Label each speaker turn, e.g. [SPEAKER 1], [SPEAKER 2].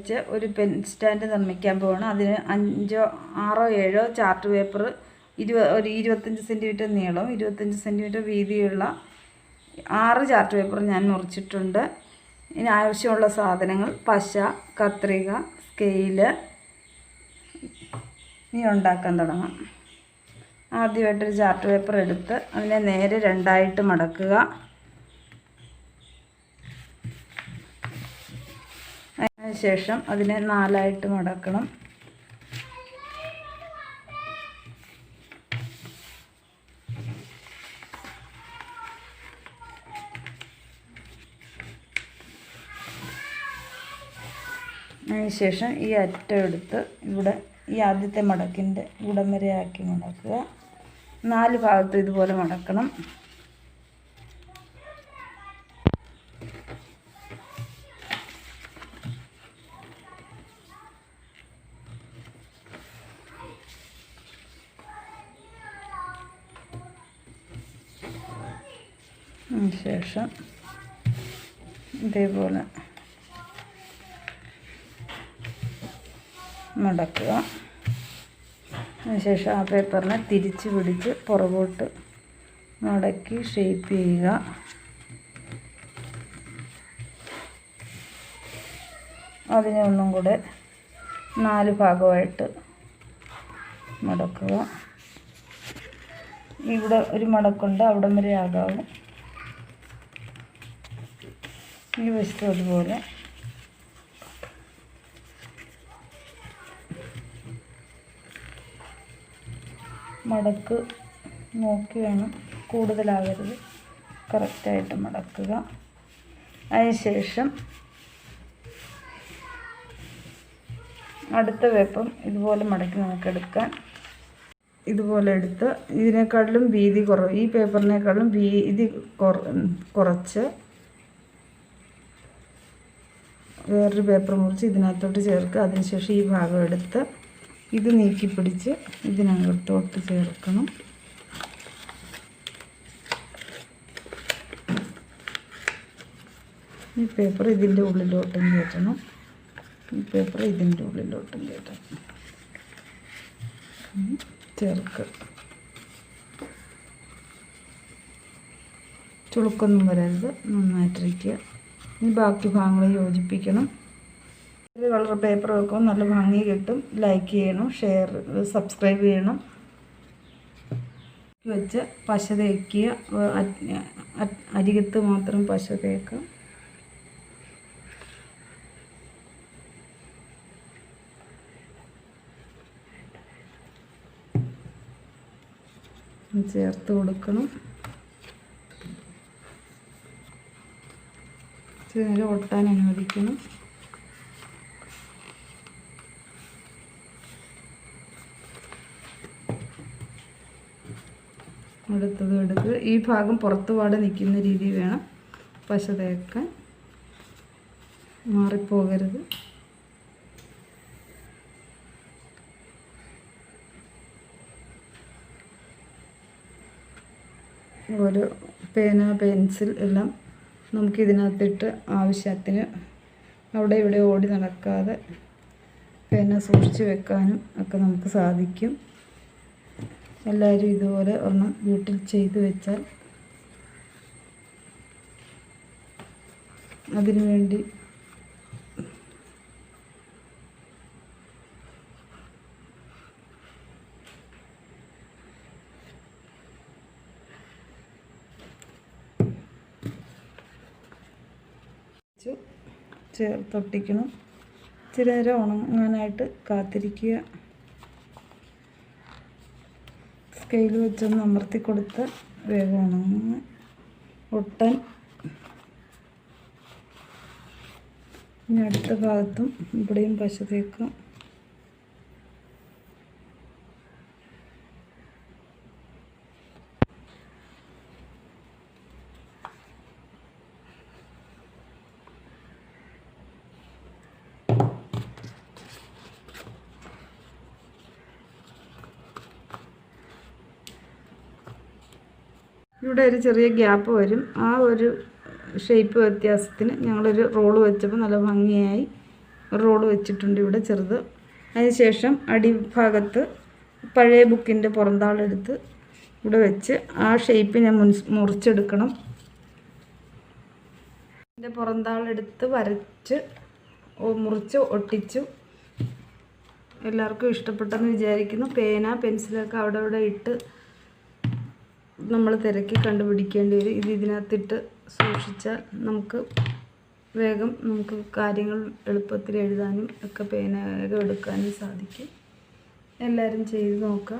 [SPEAKER 1] വെച്ച് ഒരു pen stand നിർമ്മിക്കാൻ പോവാണ്. അതിന് 5, 6, 7 ചാർട്ട് പേപ്പർ, ഒരു 25 സെൻറ്റിമീറ്റർ നീളം, 25 സെൻറ്റിമീറ്റർ വീതിയുള്ള 6 ചാർട്ട് പേപ്പർ ഞാൻ മുറിച്ചിട്ടുണ്ട്. ഇനി ആവശ്യമുള്ള സാധനങ്ങൾ പശ, കത്രിക, സ്കെയില്. ഇനി ഉണ്ടാക്കാൻ തുടങ്ങാം. ആദ്യമായിട്ടൊരു ചാർട്ട് പേപ്പർ എടുത്ത് അതിനെ നേരെ 2ആയിട്ട് മടക്കുക. അതിനുശേഷം അതിനെ 4ആയിട്ട് മടക്കണം. അതിനുശേഷം ഈ അറ്റം എടുത്ത് ഇവിടെ ഈ ആദ്യത്തെ മടക്കിൻ്റെ ഇവിടം വരെ ആക്കി മടക്കുക. 4 ഭാഗത്തും ഇതുപോലെ മടക്കണം. ശേഷം ഇതേപോലെ മടക്കുക. അതിനുശേഷം ആ പേപ്പറിനെ തിരിച്ച് പിടിച്ച് പുറകോട്ട് മടക്കി ഷേപ്പ് ചെയ്യുക. അതിനെ ഒന്നും കൂടെ 4 ഭാഗമായിട്ട് മടക്കുക. ഇവിടെ ഒരു മടക്കുണ്ട്, അവിടം വരെ ആകാവും. ഈ വശത്തും അതുപോലെ മടക്ക് നോക്കി വേണം, കൂടുതലാകരുത്, കറക്റ്റായിട്ട് മടക്കുക. അതിനുശേഷം അടുത്ത പേപ്പറും ഇതുപോലെ മടക്കി നമുക്കെടുക്കാൻ. ഇതുപോലെ എടുത്ത് ഇതിനേക്കാളിലും വീതി കുറവ്, ഈ പേപ്പറിനേക്കാളും വീതി കുറച്ച് വേറൊരു പേപ്പർ മുറിച്ച് ഇതിനകത്തോട്ട് ചേർക്കുക. അതിനുശേഷം ഈ ഭാഗം എടുത്ത് ഇത് നീക്കി പിടിച്ച് ഇതിനകത്തോട്ട് ചേർക്കണം. ഈ പേപ്പർ ഇതിൻ്റെ ഉള്ളിലോട്ടും കയറ്റണം. ഈ പേപ്പർ ഇതിൻ്റെ ഉള്ളിലോട്ടും കയറ്റണം. ചേർക്കുക. ചുളുക്കൊന്നും വരരുത്, നന്നായിട്ടിരിക്കുക. ഇനി ബാക്കി ഭാഗങ്ങൾ യോജിപ്പിക്കണം. ഒരു കളർ പേപ്പർ വെക്കുമ്പോൾ നല്ല ഭംഗി കിട്ടും. ലൈക്ക് ചെയ്യണം, സബ്സ്ക്രൈബ് ചെയ്യണം. വെച്ച് പശ തേക്കുക. അരികത്ത് മാത്രം പശ തേക്കുക. ചേർത്ത് കൊടുക്കണം. ഇതിനെ ഒട്ടാൻ അനുവദിക്കണം. അടുത്തത് എടുത്ത് ഈ ഭാഗം പുറത്തുപാടെ നിൽക്കുന്ന രീതിയിൽ വേണം പശ തേക്കാൻ, മാറിപ്പോകരുത്. ഒരു പേന, പെൻസിൽ എല്ലാം നമുക്കിതിനകത്തിട്ട് ആവശ്യത്തിന് അവിടെ ഇവിടെ ഓടി നടക്കാതെ പേന സൂക്ഷിച്ച് വെക്കാനും ഒക്കെ നമുക്ക് സാധിക്കും. എല്ലാവരും ഇതുപോലെ ഒരെണ്ണം വീട്ടിൽ ചെയ്തു വെച്ചാൽ അതിനുവേണ്ടി ചേർത്തൊട്ടിക്കണം. ഇച്ചിരി നേരം ഉണങ്ങാനായിട്ട് കാത്തിരിക്കുക. സ്കെയിൽ വെച്ചൊന്ന് അമർത്തി കൊടുത്ത് വേഗം ഉണങ്ങുന്ന ഒട്ടാൻ. ഇനി അടുത്ത ഭാഗത്തും ഇവിടെയും പശ തേക്കാം. ഇവിടെ ഒരു ചെറിയ ഗ്യാപ്പ് വരും. ആ ഒരു ഷേപ്പ് വ്യത്യാസത്തിന് ഞങ്ങളൊരു റോള് വെച്ചപ്പോൾ നല്ല ഭംഗിയായി റോള് വെച്ചിട്ടുണ്ട് ഇവിടെ ചെറുത്. അതിനുശേഷം അടിഭാഗത്ത് പഴയ ബുക്കിൻ്റെ പുറന്താളെടുത്ത് ഇവിടെ വെച്ച് ആ ഷേപ്പ് ഞാൻ മുറിച്ചെടുക്കണം. ഇതിൻ്റെ പുറന്താളെടുത്ത് വരച്ച് മുറിച്ച് ഒട്ടിച്ചു. എല്ലാവർക്കും ഇഷ്ടപ്പെട്ടെന്ന് വിചാരിക്കുന്നു. പേന പെൻസിലൊക്കെ അവിടെ ഇവിടെ ഇട്ട് നമ്മൾ തിരക്കി കണ്ടുപിടിക്കേണ്ടി വരും. ഇതിനകത്തിട്ട് സൂക്ഷിച്ചാൽ നമുക്ക് വേഗം കാര്യങ്ങൾ എളുപ്പത്തിൽ എഴുതാനും ഒക്കെ പേന വേഗം എടുക്കാനും സാധിക്കും. എല്ലാവരും ചെയ്ത് നോക്കുക.